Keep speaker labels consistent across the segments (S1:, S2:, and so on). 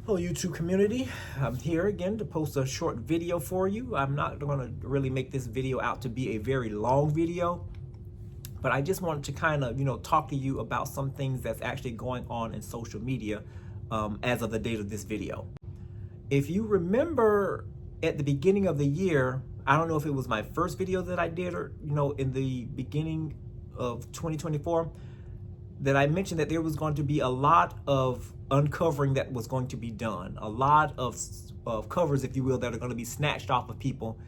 S1: Hello YouTube community, I'm here again to post a short video for you. I'm not going to really make this video out to be a very long video, but I just wanted to kind of, talk to you about some things that's actually going on in social media as of the date of this video. If you remember at the beginning of the year, I don't know if it was my first video that I did or, in the beginning of 2024, that I mentioned that there was going to be a lot of uncovering that was going to be done, a lot of covers, if you will, that are going to be snatched off of people,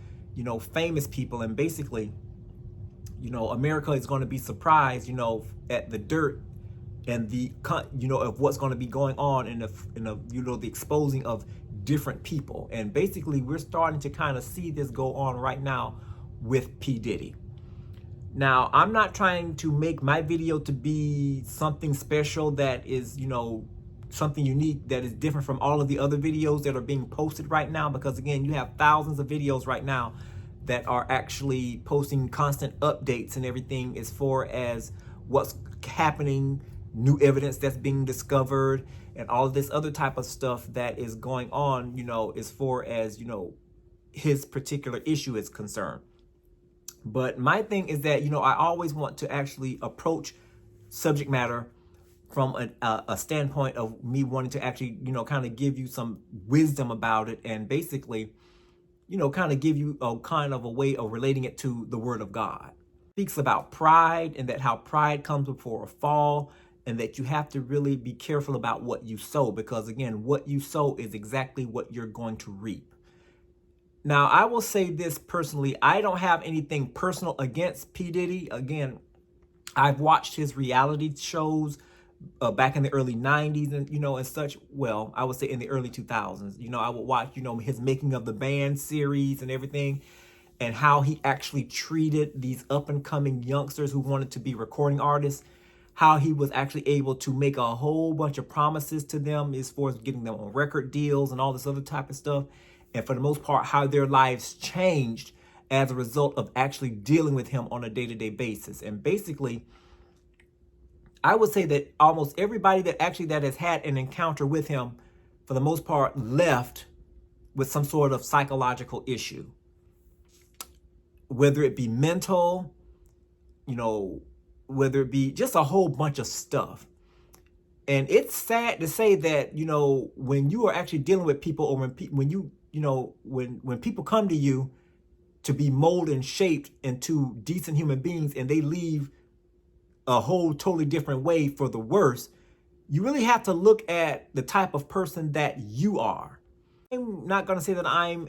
S1: famous people, and basically, America is going to be surprised, at the dirt and the, of what's going to be going on in the exposing of different people. And basically, we're starting to kind of see this go on right now with P. Diddy. Now, I'm not trying to make my video to be something special that is, something unique that is different from all of the other videos that are being posted right now, because again, you have thousands of videos right now that are actually posting constant updates and everything as far as what's happening, new evidence that's being discovered, and all of this other type of stuff that is going on, as far as, his particular issue is concerned. But my thing is that, I always want to actually approach subject matter from a standpoint of me wanting to actually, kind of give you some wisdom about it, and basically, kind of give you a kind of a way of relating it to the Word of God. It speaks about pride, and that how pride comes before a fall, and that you have to really be careful about what you sow, because again, what you sow is exactly what you're going to reap. Now, I will say this personally, I don't have anything personal against P. Diddy. Again, I've watched his reality shows back in the early 90s and, and such. Well, I would say in the early 2000s, I would watch, his Making of the Band series and everything, and how he actually treated these up and coming youngsters who wanted to be recording artists, how he was actually able to make a whole bunch of promises to them as far as getting them on record deals and all this other type of stuff. And for the most part, how their lives changed as a result of actually dealing with him on a day-to-day basis. And basically, I would say that almost everybody that has had an encounter with him, for the most part, left with some sort of psychological issue. Whether it be mental, whether it be just a whole bunch of stuff. And it's sad to say that, when you are actually dealing with people, or when people come to you to be molded and shaped into decent human beings, and they leave a whole totally different way for the worse, you really have to look at the type of person that you are. I'm not going to say that I'm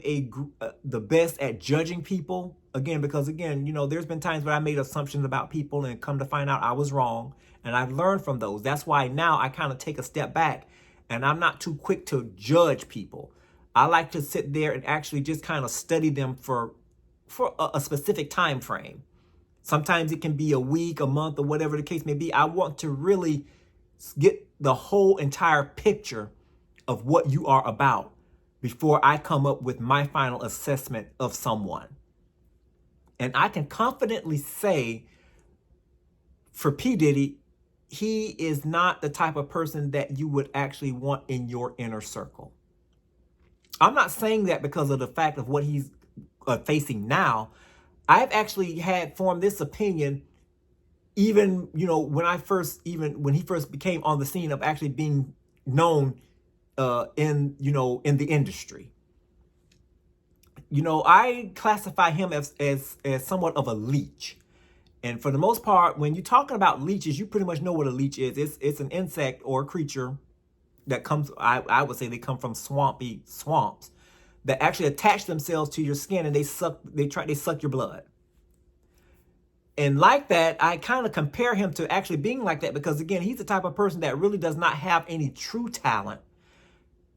S1: the best at judging people, again, because again, there's been times where I made assumptions about people and come to find out I was wrong, and I've learned from those. That's why now I kind of take a step back, and I'm not too quick to judge people. I like to sit there and actually just kind of study them for a specific time frame. Sometimes it can be a week, a month, or whatever the case may be. I want to really get the whole entire picture of what you are about before I come up with my final assessment of someone. And I can confidently say, for P. Diddy, he is not the type of person that you would actually want in your inner circle. I'm not saying that because of the fact of what he's facing now. I've actually had formed this opinion even, when he first became on the scene of actually being known in the industry. I classify him as somewhat of a leech. And for the most part, when you're talking about leeches, you pretty much know what a leech is. It's an insect or a creature that comes, I would say they come from swampy swamps that actually attach themselves to your skin, and they suck your blood. And like that, I kind of compare him to actually being like that, because again, he's the type of person that really does not have any true talent,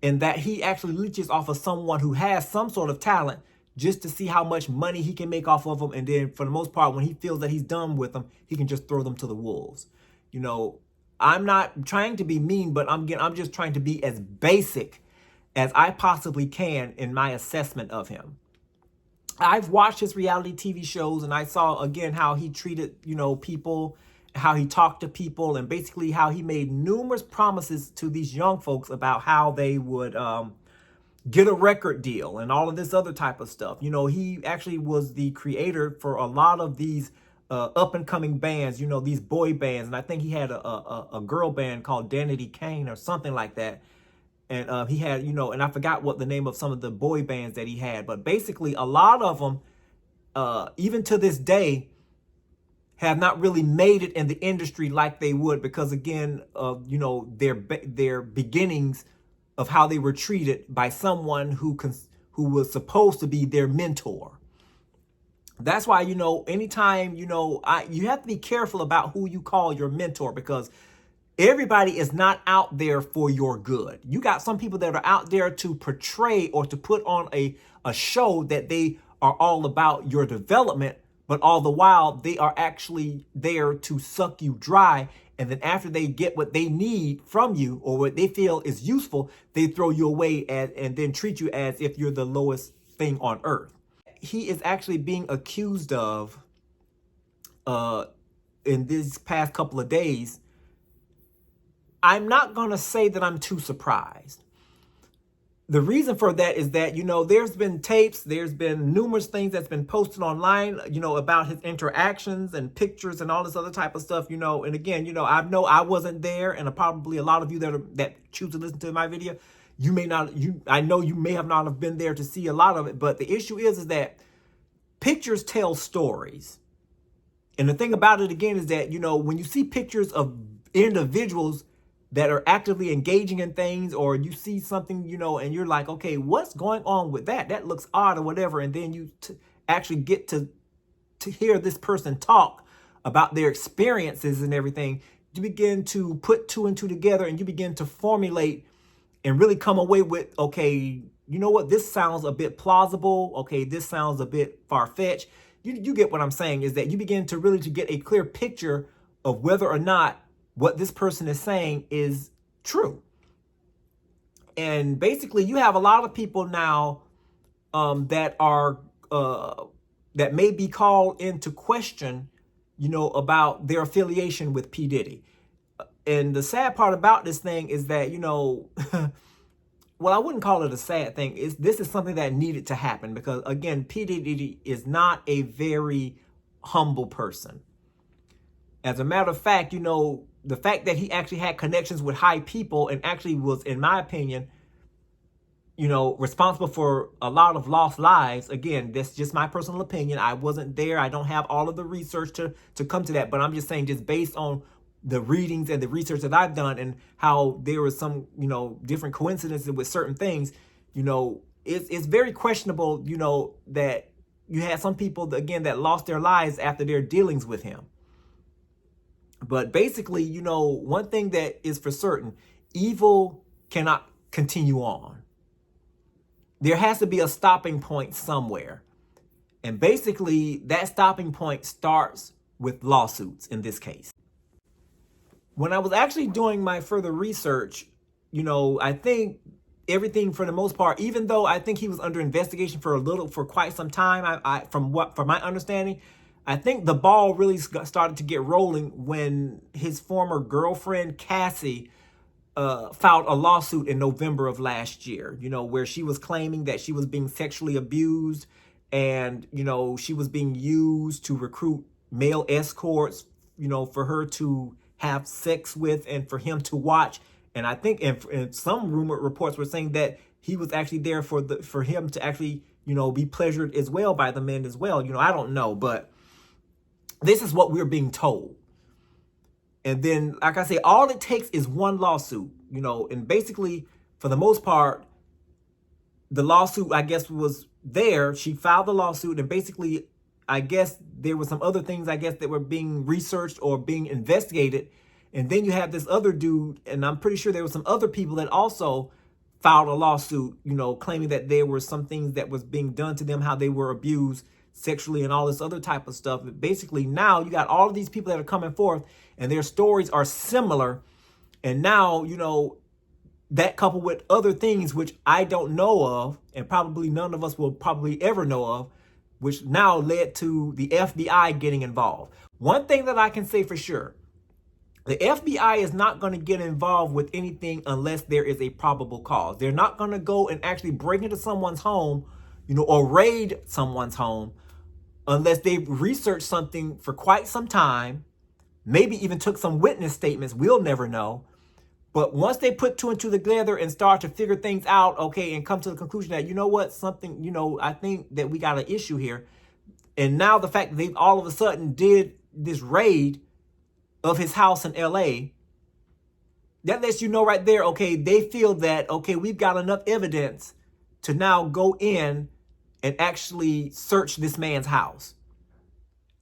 S1: and that he actually leeches off of someone who has some sort of talent just to see how much money he can make off of them. And then for the most part, when he feels that he's done with them, he can just throw them to the wolves. You know, I'm not trying to be mean, but I'm just trying to be as basic as I possibly can in my assessment of him. I've watched his reality TV shows, and I saw again how he treated, people, how he talked to people, and basically how he made numerous promises to these young folks about how they would get a record deal and all of this other type of stuff. He actually was the creator for a lot of these up and coming bands, these boy bands. And I think he had a girl band called Danity Kane or something like that. And he had, and I forgot what the name of some of the boy bands that he had. But basically, a lot of them, even to this day, have not really made it in the industry like they would, because again, of their beginnings of how they were treated by someone who was supposed to be their mentor. That's why, anytime, you have to be careful about who you call your mentor, because everybody is not out there for your good. You got some people that are out there to portray or to put on a show that they are all about your development, but all the while they are actually there to suck you dry. And then after they get what they need from you or what they feel is useful, they throw you away and then treat you as if you're the lowest thing on earth. He is actually being accused of, in these past couple of days. I'm not going to say that I'm too surprised. The reason for that is that, there's been tapes, there's been numerous things that's been posted online, about his interactions and pictures and all this other type of stuff, and again, I know I wasn't there, and probably a lot of you that choose to listen to my video, I know you may have not have been there to see a lot of it, but the issue is that pictures tell stories. And the thing about it again is that, when you see pictures of individuals that are actively engaging in things, or you see something, and you're like, okay, what's going on with that? That looks odd or whatever. And then you actually get to hear this person talk about their experiences and everything. You begin to put two and two together, and you begin to formulate and really come away with, okay, you know what? This sounds a bit plausible. Okay, this sounds a bit far-fetched. You get what I'm saying, is that you begin to really to get a clear picture of whether or not what this person is saying is true. And basically, you have a lot of people now that are that may be called into question, about their affiliation with P. Diddy. And the sad part about this thing is that, well, I wouldn't call it a sad thing. This is something that needed to happen, because again, P. Diddy is not a very humble person. As a matter of fact, the fact that he actually had connections with high people and actually was, in my opinion, responsible for a lot of lost lives. Again, that's just my personal opinion. I wasn't there. I don't have all of the research to come to that. But I'm just saying, just based on the readings and the research that I've done and how there was some, different coincidences with certain things, it's very questionable, that you had some people, again, that lost their lives after their dealings with him. But basically, one thing that is for certain, evil cannot continue on. There has to be a stopping point somewhere. And basically, that stopping point starts with lawsuits in this case. When I was actually doing my further research, I think everything for the most part, even though I think he was under investigation for quite some time, from my understanding, I think the ball really started to get rolling when his former girlfriend, Cassie, filed a lawsuit in November of last year, where she was claiming that she was being sexually abused and, she was being used to recruit male escorts, for her to have sex with and for him to watch. And I think and some rumored reports were saying that he was actually there for him to actually, be pleasured as well by the men as well. I don't know, but this is what we're being told. And then, like I say, all it takes is one lawsuit, you know, and basically, for the most part, the lawsuit, I guess, was there. She filed the lawsuit, and basically, I guess there were some other things, I guess, that were being researched or being investigated. And then you have this other dude, and I'm pretty sure there were some other people that also filed a lawsuit, you know, claiming that there were some things that was being done to them, how they were abused sexually and all this other type of stuff. But basically, now you got all of these people that are coming forth, and their stories are similar. And now, you know, that coupled with other things which I don't know of, and probably none of us will probably ever know of, which now led to the FBI getting involved. One thing that I can say for sure, the FBI is not going to get involved with anything unless there is a probable cause. They're not going to go and actually break into someone's home, you know, or raid someone's home unless they've researched something for quite some time, maybe even took some witness statements. We'll never know. But once they put two and two together and start to figure things out, okay, and come to the conclusion that, you know what, something, you know, I think that we got an issue here. And now the fact that they all of a sudden did this raid of his house in LA, that lets you know right there, okay, they feel that, okay, we've got enough evidence to now go in and actually search this man's house.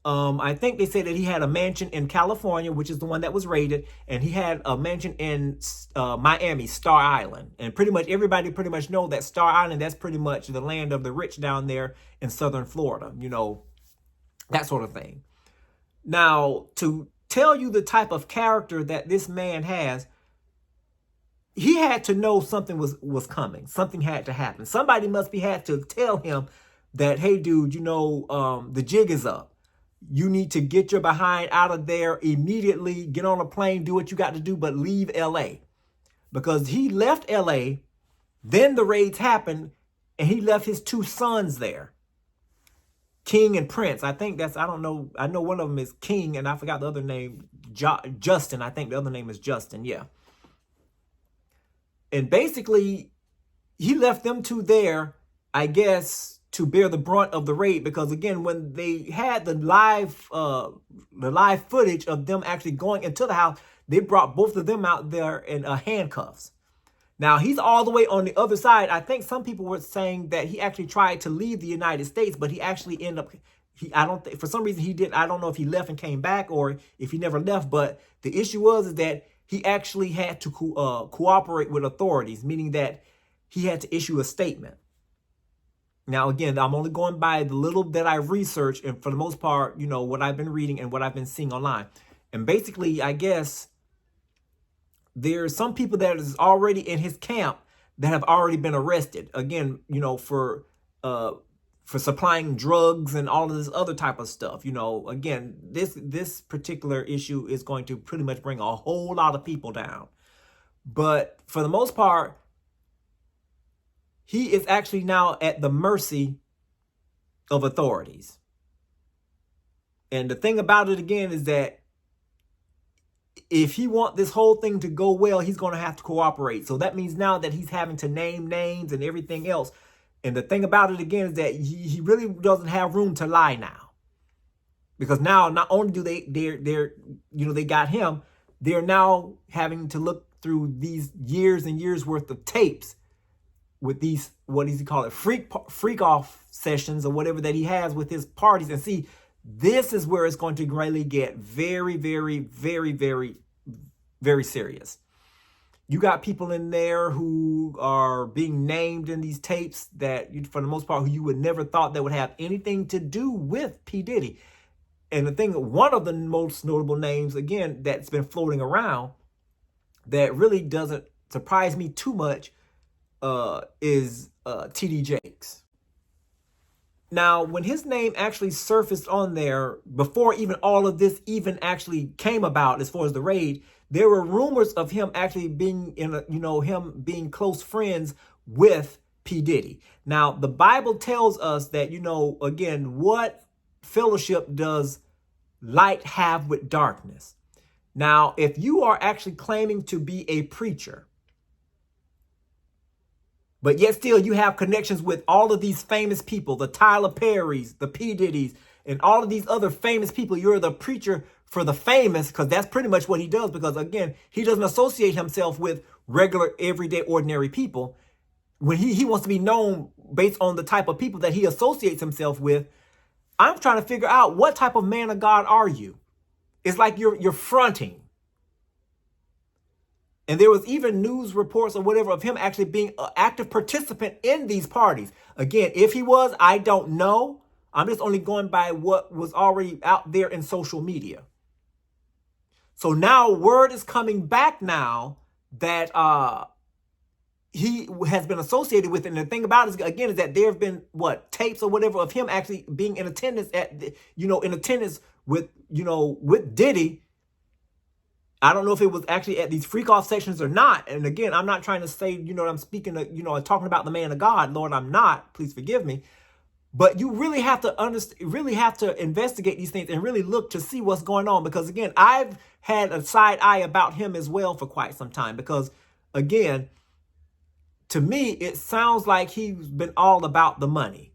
S1: I think they said that he had a mansion in California, which is the one that was raided, and he had a mansion in Miami, Star Island. And pretty much everybody pretty much know that Star Island, that's pretty much the land of the rich down there in southern Florida, you know, that sort of thing. Now, to tell you the type of character that this man has, he had to know something was coming. Something had to happen. Somebody must be had to tell him that, hey, dude, you know, the jig is up. You need to get your behind out of there immediately, get on a plane, do what you got to do, but leave LA. Because he left LA, then the raids happened, and he left his two sons there, King and Prince. I think that's, I don't know, I know one of them is King, and I forgot the other name, Justin. I think the other name is Justin, yeah. And basically, he left them two there, I guess, to bear the brunt of the raid, because again, when they had the live footage of them actually going into the house, they brought both of them out there in handcuffs. Now he's all the way on the other side. I think some people were saying that he actually tried to leave the United States, but he actually ended up. I don't think for some reason he did. I don't know if he left and came back or if he never left. But the issue was that he actually had to cooperate with authorities, meaning that he had to issue a statement. Now, again, I'm only going by the little that I've researched, and for the most part, you know, what I've been reading and what I've been seeing online. And basically, I guess there's some people that is already in his camp that have already been arrested. Again, you know, for supplying drugs and all of this other type of stuff. You know, again, this particular issue is going to pretty much bring a whole lot of people down. But for the most part, he is actually now at the mercy of authorities. And the thing about it again is that if he wants this whole thing to go well, he's going to have to cooperate. So that means now that he's having to name names and everything else. And the thing about it again is that he really doesn't have room to lie now. Because now not only do they got him, they're now having to look through these years and years worth of tapes with these, what does he call it, freak off sessions or whatever that he has with his parties. And see, this is where it's going to really get very, very, very, very, very serious. You got people in there who are being named in these tapes that, for the most part, who you would never thought that would have anything to do with P. Diddy. And the thing, one of the most notable names, again, that's been floating around that really doesn't surprise me too much is T.D. Jakes. Now, when his name actually surfaced on there, before even all of this even actually came about as far as the raid, there were rumors of him actually being him being close friends with P. Diddy. Now, the Bible tells us that, again, what fellowship does light have with darkness? Now, if you are actually claiming to be a preacher, but yet still you have connections with all of these famous people, the Tyler Perrys, the P. Diddy's, and all of these other famous people. You're the preacher for the famous, because that's pretty much what he does. Because again, he doesn't associate himself with regular, everyday, ordinary people. When he wants to be known based on the type of people that he associates himself with. I'm trying to figure out, what type of man of God are you? It's like you're fronting. And there was even news reports or whatever of him actually being an active participant in these parties. Again, if he was, I don't know. I'm just only going by what was already out there in social media. So now word is coming back now that he has been associated with it. And the thing about it, again, is that there have been tapes or whatever of him actually being in attendance with Diddy. I don't know if it was actually at these freak off sections or not. And again, I'm not trying to say, I'm speaking talking about the man of God. Lord, I'm not. Please forgive me. But you really have to really have to investigate these things and really look to see what's going on. Because again, I've had a side eye about him as well for quite some time. Because again, to me, it sounds like he's been all about the money.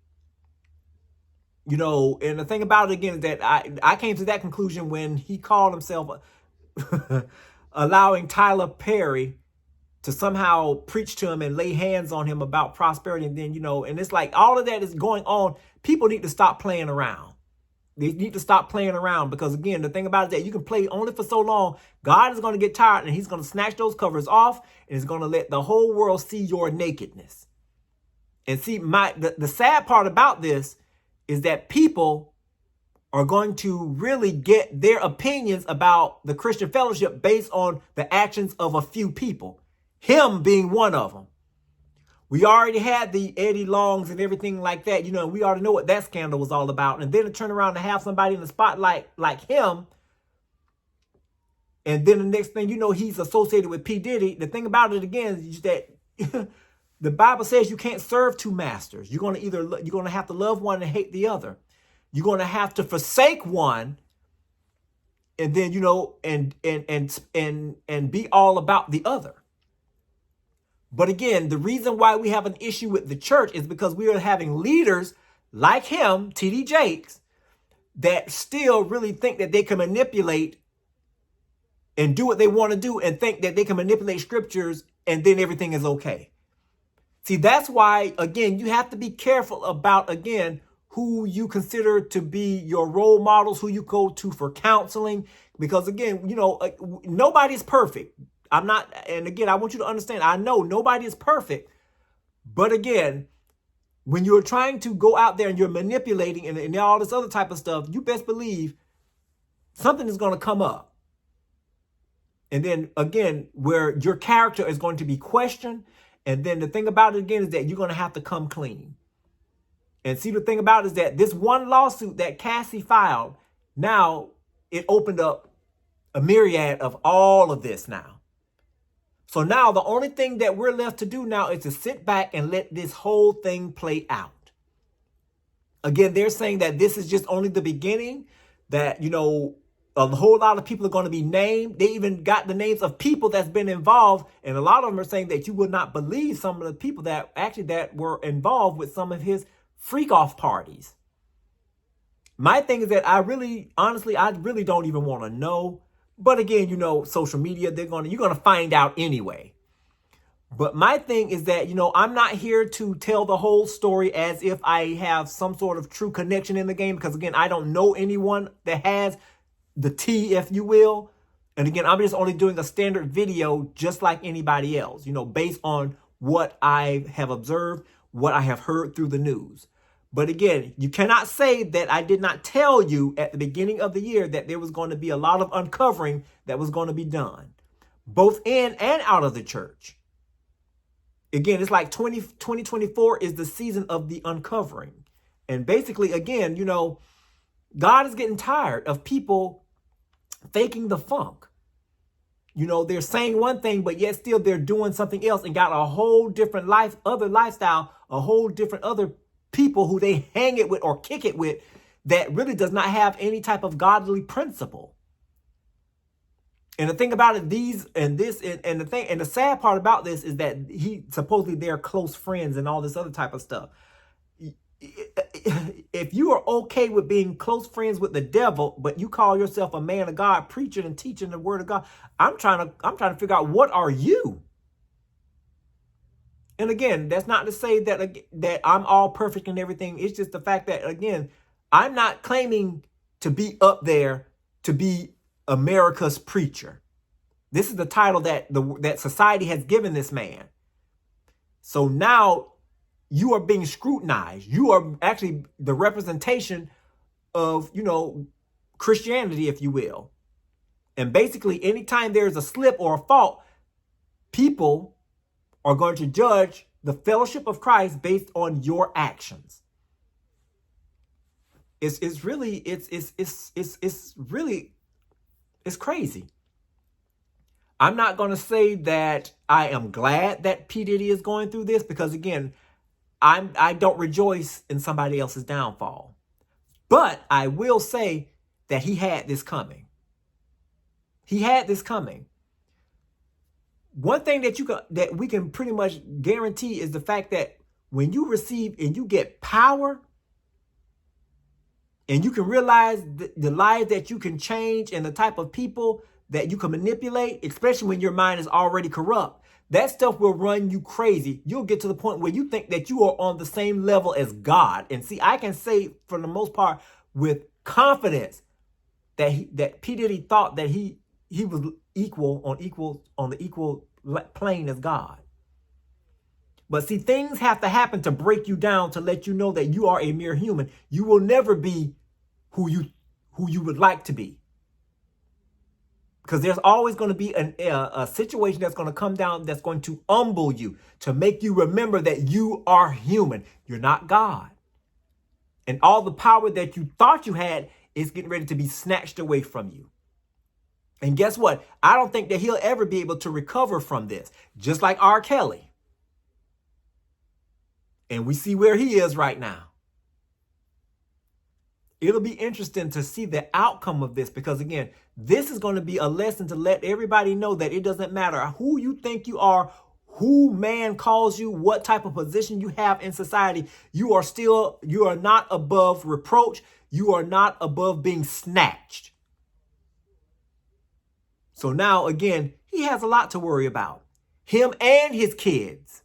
S1: And the thing about it again is that I came to that conclusion when he called himself allowing Tyler Perry to somehow preach to him and lay hands on him about prosperity. And then, and it's like all of that is going on. People need to stop playing around. They need to stop playing around, because again, the thing about it is that you can play only for so long. God is going to get tired, and he's going to snatch those covers off, and he's going to let the whole world see your nakedness. And see, the sad part about this is that people are going to really get their opinions about the Christian fellowship based on the actions of a few people, him being one of them. We already had the Eddie Longs and everything like that, and we already know what that scandal was all about. And then to turn around and have somebody in the spotlight like him, and then the next thing you know, he's associated with P. Diddy. The thing about it again is that the Bible says you can't serve two masters. You're going to have to love one and hate the other. You're going to have to forsake one, and then and be all about the other. But again, the reason why we have an issue with the church is because we are having leaders like him, T.D. Jakes, that still really think that they can manipulate and do what they want to do and think that they can manipulate scriptures and then everything is okay. See, that's why, again, you have to be careful about, again, who you consider to be your role models, who you go to for counseling, because again, nobody's perfect. I'm not, and again, I want you to understand, I know nobody is perfect, but again, when you're trying to go out there and you're manipulating and all this other type of stuff, you best believe something is going to come up. And then again, where your character is going to be questioned. And then the thing about it again is that you're going to have to come clean. And see, the thing about it is that this one lawsuit that Cassie filed, now it opened up a myriad of all of this now. So now the only thing that we're left to do now is to sit back and let this whole thing play out. Again, they're saying that this is just only the beginning, that, a whole lot of people are going to be named. They even got the names of people that's been involved. And a lot of them are saying that you would not believe some of the people that were involved with some of his freak off parties. My thing is that I really don't even want to know. But again, social media, you're going to find out anyway. But my thing is that, I'm not here to tell the whole story as if I have some sort of true connection in the game. Because again, I don't know anyone that has the tea, if you will. And again, I'm just only doing a standard video just like anybody else, based on what I have observed, what I have heard through the news. But again, you cannot say that I did not tell you at the beginning of the year that there was going to be a lot of uncovering that was going to be done, both in and out of the church. Again, it's like 2024 is the season of the uncovering. And basically, again, God is getting tired of people faking the funk. They're saying one thing, but yet still they're doing something else and got a whole different other lifestyle, a whole different other people who they hang it with or kick it with that really does not have any type of godly principle. And the thing about it, the sad part about this is that supposedly they're close friends and all this other type of stuff. if you are okay with being close friends with the devil, but you call yourself a man of God, preaching and teaching the word of God, I'm trying to figure out, what are you? And again, that's not to say that I'm all perfect and everything. It's just the fact that, again, I'm not claiming to be up there to be America's preacher. This is the title that society has given this man. So now you are being scrutinized. You are actually the representation of, Christianity, if you will. And basically, anytime there's a slip or a fault, people are going to judge the fellowship of Christ based on your actions. It's crazy. I'm not going to say that I am glad that P. Diddy is going through this, because again, I don't rejoice in somebody else's downfall. But I will say that he had this coming. He had this coming. One thing that we can pretty much guarantee is the fact that when you receive and you get power, and you can realize the lives that you can change and the type of people that you can manipulate, especially when your mind is already corrupt, that stuff will run you crazy. You'll get to the point where you think that you are on the same level as God. And see, I can say for the most part with confidence that P. Diddy thought that he was on the equal plane as God. But see, things have to happen to break you down, to let you know that you are a mere human. You will never be who you would like to be. Because there's always going to be a situation that's going to come down that's going to humble you, to make you remember that you are human. You're not God. And all the power that you thought you had is getting ready to be snatched away from you. And guess what? I don't think that he'll ever be able to recover from this. Just like R. Kelly. And we see where he is right now. It'll be interesting to see the outcome of this, because again, this is going to be a lesson to let everybody know that it doesn't matter who you think you are, who man calls you, what type of position you have in society. You are not above reproach. You are not above being snatched. So now, again, he has a lot to worry about. Him and his kids,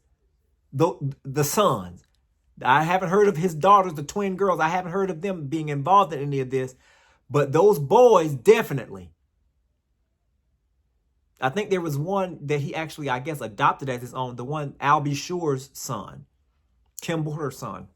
S1: the sons. I haven't heard of his daughters, the twin girls. I haven't heard of them being involved in any of this. But those boys, definitely. I think there was one that he actually, I guess, adopted as his own. The one, Albie Shore's son. Kim Porter's son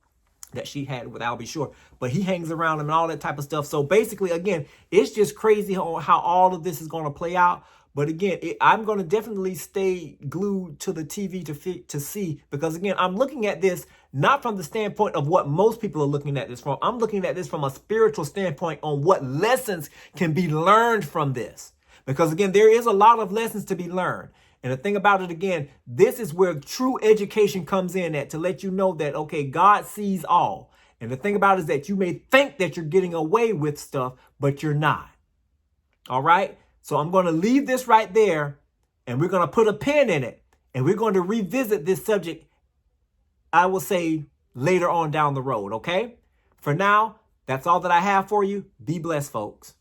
S1: that she had with Albie Shore. But he hangs around him and all that type of stuff. So basically, again, it's just crazy how all of this is going to play out. But again, I'm going to definitely stay glued to the TV to see, because again, I'm looking at this not from the standpoint of what most people are looking at this from. I'm looking at this from a spiritual standpoint on what lessons can be learned from this. Because again, there is a lot of lessons to be learned. And the thing about it, again, this is where true education comes in at, to let you know that, okay, God sees all. And the thing about it is that you may think that you're getting away with stuff, but you're not. All right. So I'm going to leave this right there, and we're going to put a pin in it, and we're going to revisit this subject, I will say, later on down the road, okay? For now, that's all that I have for you. Be blessed, folks.